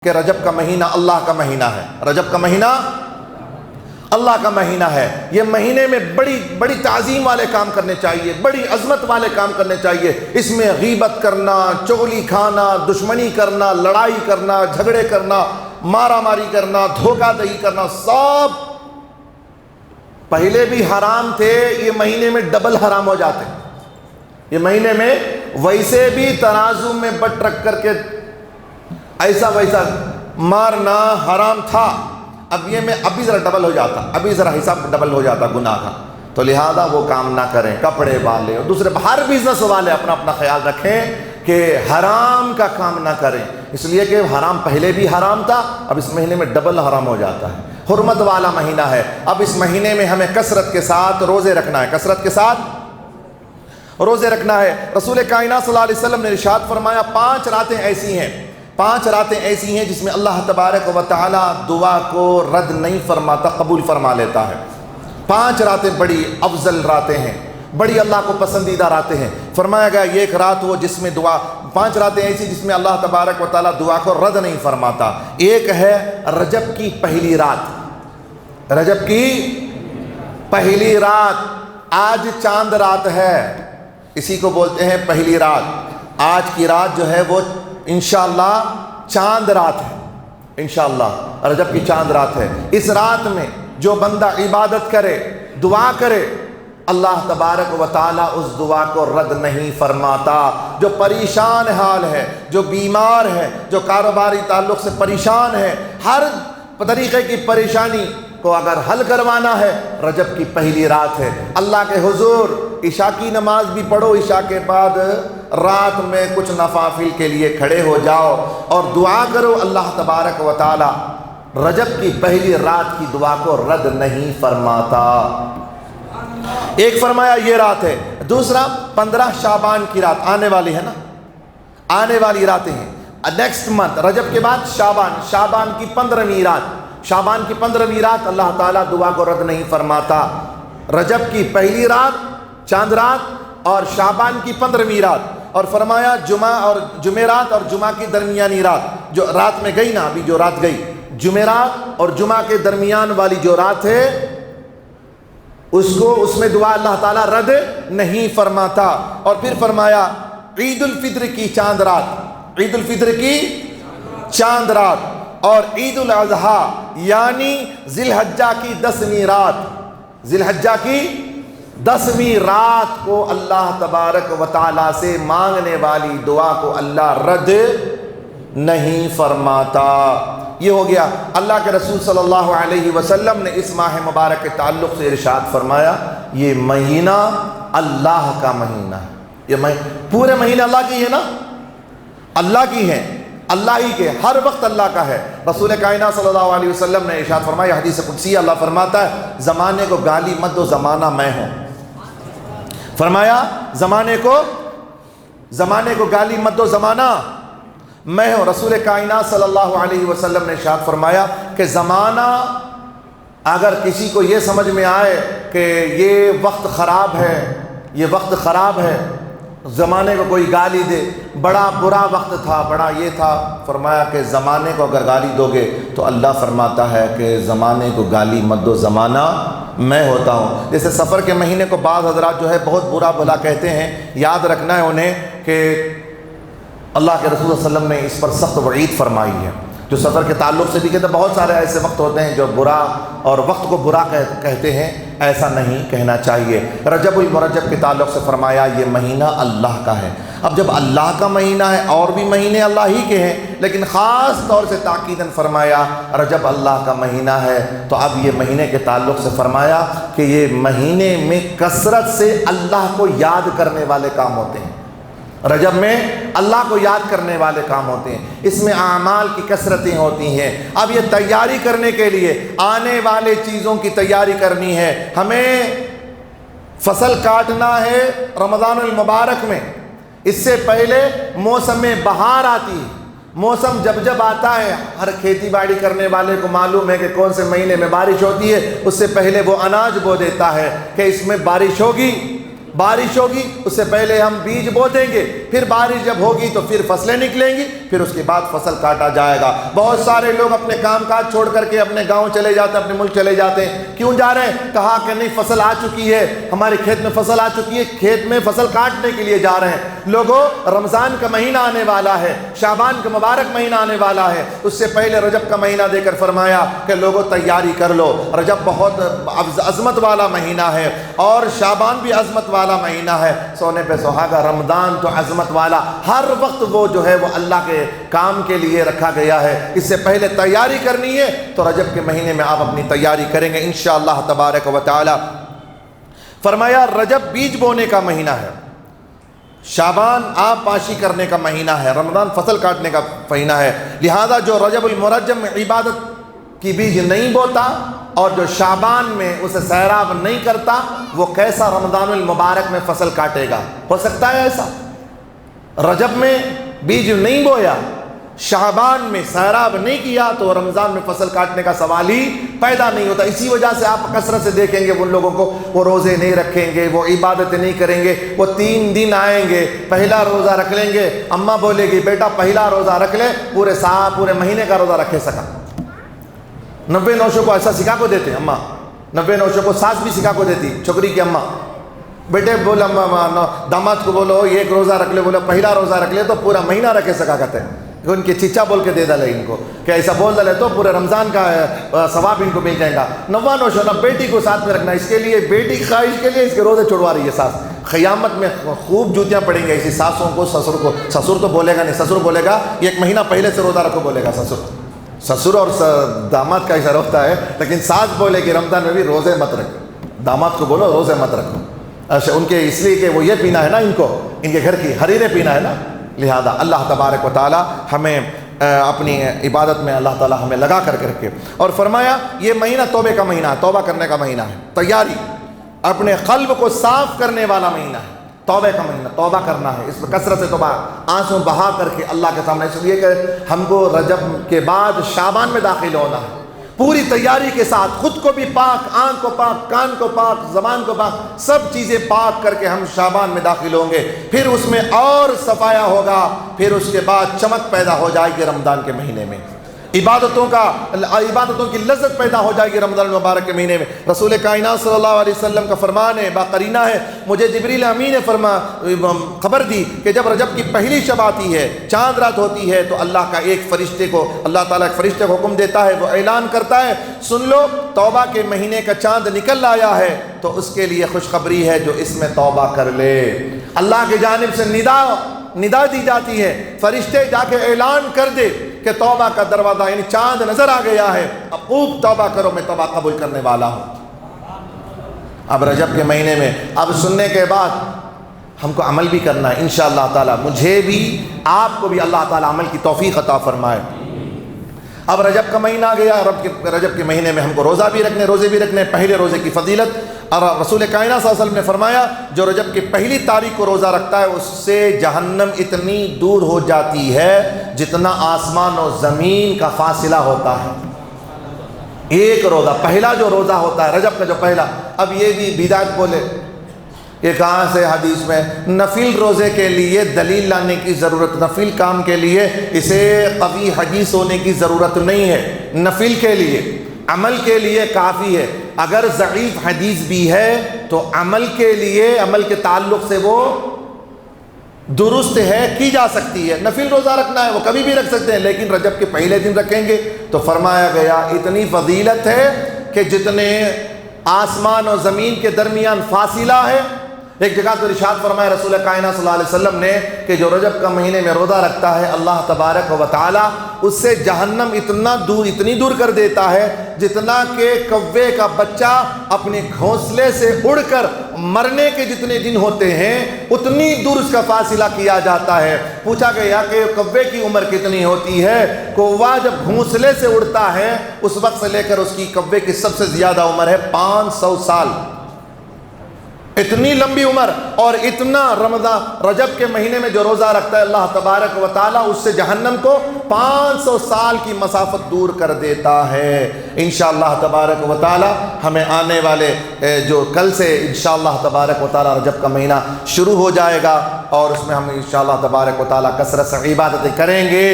کہ رجب کا مہینہ اللہ کا مہینہ ہے، رجب کا مہینہ اللہ کا مہینہ ہے۔ یہ مہینے میں بڑی بڑی تعظیم والے کام کرنے چاہیے، بڑی عظمت والے کام کرنے چاہیے۔ اس میں غیبت کرنا، چغلی کھانا، دشمنی کرنا، لڑائی کرنا، جھگڑے کرنا، مارا ماری کرنا، دھوکہ دہی کرنا، سب پہلے بھی حرام تھے، یہ مہینے میں ڈبل حرام ہو جاتے ہیں۔ یہ مہینے میں ویسے بھی ترازو میں بٹ رکھ کر کے ایسا ویسا مارنا حرام تھا، اب یہ میں ابھی ذرا ڈبل ہو جاتا، ابھی ذرا حساب ڈبل ہو جاتا گناہ کا، تو لہذا وہ کام نہ کریں۔ کپڑے والے اور دوسرے ہر بزنس والے اپنا اپنا خیال رکھیں کہ حرام کا کام نہ کریں، اس لیے کہ حرام پہلے بھی حرام تھا، اب اس مہینے میں ڈبل حرام ہو جاتا ہے۔ حرمت والا مہینہ ہے، اب اس مہینے میں ہمیں کثرت کے ساتھ روزے رکھنا ہے، کثرت کے ساتھ روزے رکھنا ہے۔ رسول کائنات صلی اللہ علیہ وسلم نے ارشاد فرمایا 5 راتیں ایسی ہیں، 5 راتیں ایسی ہیں جس میں اللہ تبارک و تعالی دعا کو رد نہیں فرماتا، قبول فرما لیتا ہے۔ 5 راتیں بڑی افضل راتیں ہیں، بڑی اللہ کو پسندیدہ راتیں ہیں۔ فرمایا گیا یہ ایک رات وہ جس میں دعا، 5 راتیں ایسی جس میں اللہ تبارک و تعالی دعا کو رد نہیں فرماتا۔ ایک ہے رجب کی پہلی رات، رجب کی پہلی رات، آج چاند رات ہے، اسی کو بولتے ہیں پہلی رات۔ آج کی رات جو ہے وہ انشاءاللہ چاند رات ہے، انشاءاللہ رجب کی چاند رات ہے۔ اس رات میں جو بندہ عبادت کرے، دعا کرے، اللہ تبارک و تعالی اس دعا کو رد نہیں فرماتا۔ جو پریشان حال ہے، جو بیمار ہے، جو کاروباری تعلق سے پریشان ہے، ہر طریقے کی پریشانی کو اگر حل کروانا ہے، رجب کی پہلی رات ہے۔ اللہ کے حضور عشاء کی نماز بھی پڑھو، عشاء کے بعد رات میں کچھ نوافل کے لیے کھڑے ہو جاؤ اور دعا کرو، اللہ تبارک و تعالی رجب کی پہلی رات کی دعا کو رد نہیں فرماتا۔ ایک فرمایا یہ رات ہے، دوسرا 15 شعبان کی رات آنے والی ہے نا، آنے والی راتیں ہیں نیکسٹ منتھ، رجب کے بعد شعبان، شعبان کی 15ویں رات، شعبان کی 15ویں رات اللہ تعالیٰ دعا کو رد نہیں فرماتا۔ رجب کی پہلی رات چاند رات اور شعبان کی 15ویں رات، اور فرمایا جمعہ اور جمعرات اور جمعہ کی درمیانی رات، جو رات میں گئی نا، ابھی جو رات گئی جمعرات اور جمعہ کے درمیان والی جو رات ہے، اس میں دعا اللہ تعالیٰ رد نہیں فرماتا۔ اور پھر فرمایا عید الفطر کی چاند رات، عید الفطر کی چاند رات اور عید الاضحیٰ یعنی ذی الحجہ کی 10ویں رات، ذی الحجہ کی 10ویں رات کو اللہ تبارک و تعالیٰ سے مانگنے والی دعا کو اللہ رد نہیں فرماتا۔ یہ ہو گیا۔ اللہ کے رسول صلی اللہ علیہ وسلم نے اس ماہ مبارک کے تعلق سے ارشاد فرمایا یہ مہینہ اللہ کا مہینہ ہے، یہ پورے مہینے اللہ کی ہے نا، اللہ کی ہے، اللہ ہی کے، ہر وقت اللہ کا ہے۔ رسول کائنات صلی اللہ علیہ وسلم نے ارشاد فرمایا، حدیث قدسی اللہ فرماتا ہے زمانے کو گالی مت دو، زمانہ میں ہوں۔ فرمایا زمانے کو گالی مت دو، زمانہ میں ہوں۔ رسول کائنات صلی اللہ علیہ وسلم نے ارشاد فرمایا کہ زمانہ اگر کسی کو یہ سمجھ میں آئے کہ یہ وقت خراب ہے، یہ وقت خراب ہے، زمانے کو کوئی گالی دے، بڑا برا وقت تھا، بڑا یہ تھا، فرمایا کہ زمانے کو اگر گالی دو گے تو اللہ فرماتا ہے کہ زمانے کو گالی مت دو، زمانہ میں ہوتا ہوں۔ جیسے سفر کے مہینے کو بعض حضرات جو ہے بہت برا بھلا کہتے ہیں، یاد رکھنا ہے انہیں کہ اللہ کے رسول صلی اللہ علیہ وسلم نے اس پر سخت وعید فرمائی ہے۔ جو سفر کے تعلق سے بھی کہتے ہیں بہت سارے ایسے وقت ہوتے ہیں جو برا اور وقت کو برا کہتے ہیں، ایسا نہیں کہنا چاہیے۔ رجب المرجب کے تعلق سے فرمایا یہ مہینہ اللہ کا ہے۔ اب جب اللہ کا مہینہ ہے، اور بھی مہینے اللہ ہی کے ہیں، لیکن خاص طور سے تاکیداً فرمایا رجب اللہ کا مہینہ ہے، تو اب یہ مہینے کے تعلق سے فرمایا کہ یہ مہینے میں کثرت سے اللہ کو یاد کرنے والے کام ہوتے ہیں۔ رجب میں اللہ کو یاد کرنے والے کام ہوتے ہیں، اس میں اعمال کی کثرتیں ہوتی ہیں۔ اب یہ تیاری کرنے کے لیے آنے والے چیزوں کی تیاری کرنی ہے، ہمیں فصل کاٹنا ہے رمضان المبارک میں، اس سے پہلے موسم بہار آتی ہے۔ موسم جب آتا ہے، ہر کھیتی باڑی کرنے والے کو معلوم ہے کہ کون سے مہینے میں بارش ہوتی ہے، اس سے پہلے وہ اناج بو دیتا ہے کہ اس میں بارش ہوگی بارش ہوگی اس سے پہلے ہم بیج بو دیں گے، پھر بارش جب ہوگی تو پھر فصلیں نکلیں گی، پھر اس کے بعد فصل کاٹا جائے گا۔ بہت سارے لوگ اپنے کام کاج چھوڑ کر کے اپنے گاؤں چلے جاتے ہیں، اپنے ملک چلے جاتے ہیں۔ کیوں جا رہے ہیں؟ کہا کہ نہیں فصل آ چکی ہے، ہمارے کھیت میں فصل آ چکی ہے، کھیت میں فصل کاٹنے کے لیے جا رہے ہیں۔ لوگوں، رمضان کا مہینہ آنے والا ہے، شعبان کا مبارک مہینہ آنے والا ہے، اس سے پہلے رجب کا مہینہ دے کر فرمایا کہ لوگوں تیاری کر لو، رجب بہت عظمت والا مہینہ ہے اور شعبان بھی عظمت والا مہینہ ہے۔ سونے پہ سہاگا، رمضان تو عظمت والا، ہر وقت وہ جو ہے وہ اللہ کے کام کے لیے رکھا گیا ہے۔ اس سے پہلے تیاری کرنی ہے تو رجب کے مہینے میں آپ اپنی تیاری کریں گے انشاءاللہ تبارک و تعالی۔ فرمایا رجب بیج بونے کا مہینہ ہے، شعبان آب پاشی کرنے کا مہینہ ہے، رمضان فصل کاٹنے کا مہینہ ہے۔ لہذا جو رجب المرجم میں عبادت کی بیج نہیں بوتا اور جو شعبان میں اسے سیراب نہیں کرتا، وہ کیسا رمضان المبارک میں فصل کاٹے گا؟ ہو سکتا ہے ایسا؟ رجب میں بیج نہیں بویا، شعبان میں سیراب نہیں کیا تو رمضان میں فصل کاٹنے کا سوال ہی پیدا نہیں ہوتا۔ اسی وجہ سے آپ کثرت سے دیکھیں گے ان لوگوں کو، وہ روزے نہیں رکھیں گے، وہ عبادت نہیں کریں گے، وہ 3 دن آئیں گے، پہلا روزہ رکھ لیں گے، اماں بولے گی بیٹا پہلا روزہ رکھ لے، پورے مہینے کا روزہ رکھے سکا۔ 90 نوشوں کو ایسا سکھا کو دیتے اماں، 90 نوشوں کو ساس بھی سکھا کو دیتی، چھوکری کی اماں، بیٹے بولا داماد کو بولو ایک روزہ رکھ لے، بولو پہلا روزہ رکھ لے تو پورا مہینہ رکھے سکا کرتے ہیں، ان کے چچا بول کے دے ڈالے ان کو کہ ایسا بول ڈالے تو پورے رمضان کا ثواب ان کو مل جائے گا۔ 90 نوشوں نہ بیٹی کو ساتھ میں رکھنا، اس کے لیے بیٹی کی خواہش کے لیے اس کے روزے چھڑوا رہی ہے ساس، قیامت میں خوب جوتیاں پڑیں گے ایسی ساسوں کو، سسر تو بولے گا نہیں، سسر بولے گا ایک مہینہ پہلے سے روزہ رکھو بولے گا سسر اور داماد کا ایسا ہوتا ہے، لیکن ساس بولے کہ رمضان میں بھی روزے مت رکھو، داماد کو بولو روزے مت رکھو۔ اچھا ان کے اس لیے کہ وہ یہ پینا ہے نا، ان کو ان کے گھر کی حریریں پینا ہے نا، لہذا اللہ تبارک و تعالی ہمیں اپنی عبادت میں اللہ تعالی ہمیں لگا کر کے، اور فرمایا یہ مہینہ توبے کا مہینہ ہے، توبہ کرنے کا مہینہ ہے، تیاری اپنے قلب کو صاف کرنے والا مہینہ ہے، توبے کا مہینہ، توبہ کرنا ہے، اس میں کثرت سے توبہ، آنسوں بہا کر کے اللہ کے سامنے، اس لیے کہ ہم کو رجب کے بعد شعبان میں داخل ہونا ہے، پوری تیاری کے ساتھ، خود کو بھی پاک، آنکھ کو پاک، کان کو پاک، زبان کو پاک، سب چیزیں پاک کر کے ہم شعبان میں داخل ہوں گے، پھر اس میں اور صفایا ہوگا، پھر اس کے بعد چمک پیدا ہو جائے گی رمضان کے مہینے میں، عبادتوں کی لذت پیدا ہو جائے گی رمضان المبارک کے مہینے میں۔ رسول کائنات صلی اللہ علیہ وسلم کا فرمان ہے، باقرینہ ہے، مجھے جبریل امین نے خبر دی کہ جب رجب کی پہلی شب آتی ہے، چاند رات ہوتی ہے، تو اللہ کا ایک فرشتے کو، اللہ تعالیٰ ایک فرشتے کو حکم دیتا ہے، وہ اعلان کرتا ہے سن لو توبہ کے مہینے کا چاند نکل آیا ہے، تو اس کے لیے خوشخبری ہے جو اس میں توبہ کر لے۔ اللہ کی جانب سے ندا دی جاتی ہے، فرشتے جا کے اعلان کر دے کہ توبہ کا دروازہ، یعنی چاند نظر آ گیا ہے، اب خوب توبہ کرو، میں توبہ قبول کرنے والا ہوں۔ اب رجب کے مہینے میں اب سننے کے بعد ہم کو عمل بھی کرنا ہے انشاءاللہ تعالی، مجھے بھی آپ کو بھی اللہ تعالی عمل کی توفیق عطا فرمائے۔ اب رجب کا مہینہ آ گیا، رجب کے مہینے میں ہم کو روزے بھی رکھنے، پہلے روزے کی فضیلت، اور رسول کائنات صلی اللہ علیہ وسلم نے فرمایا جو رجب کی پہلی تاریخ کو روزہ رکھتا ہے اس سے جہنم اتنی دور ہو جاتی ہے جتنا آسمان و زمین کا فاصلہ ہوتا ہے۔ ایک روزہ، پہلا جو روزہ ہوتا ہے رجب کا جو پہلا، اب یہ بھی بدعت بولے، یہ کہاں سے حدیث میں؟ نفل روزے کے لیے دلیل لانے کی ضرورت، نفل کام کے لیے اسے قوی حدیث ہونے کی ضرورت نہیں ہے، نفل کے لیے، عمل کے لیے کافی ہے۔ اگر ضعیف حدیث بھی ہے تو عمل کے لیے، عمل کے تعلق سے وہ درست ہے، کی جا سکتی ہے۔ نفل روزہ رکھنا ہے وہ کبھی بھی رکھ سکتے ہیں، لیکن رجب کے پہلے دن رکھیں گے تو فرمایا گیا اتنی فضیلت ہے کہ جتنے آسمان و زمین کے درمیان فاصلہ ہے۔ ایک جگہ تو ارشاد فرمایا رسول کائنات صلی اللہ علیہ وسلم نے کہ جو رجب کا مہینے میں روزہ رکھتا ہے اللہ تبارک و تعالی اس سے جہنم اتنی دور کر دیتا ہے جتنا کہ کوے کا بچہ اپنے گھونسلے سے اڑ کر مرنے کے جتنے دن ہوتے ہیں اتنی دور اس کا فاصلہ کیا جاتا ہے۔ پوچھا گیا کہ کوے کی عمر کتنی ہوتی ہے؟ کوہ جب گھونسلے سے اڑتا ہے اس وقت سے لے کر اس کی کوے کی سب سے زیادہ عمر ہے 500 سال۔ اتنی لمبی عمر اور اتنا رمضان رجب کے مہینے میں جو روزہ رکھتا ہے اللہ تبارک و تعالیٰ اس سے جہنم کو 500 سال کی مسافت دور کر دیتا ہے۔ انشاءاللہ تبارک و تعالیٰ ہمیں آنے والے جو کل سے انشاءاللہ تبارک و تعالیٰ رجب کا مہینہ شروع ہو جائے گا، اور اس میں ہم انشاءاللہ تبارک و تعالیٰ کثرت سے عبادتیں کریں گے۔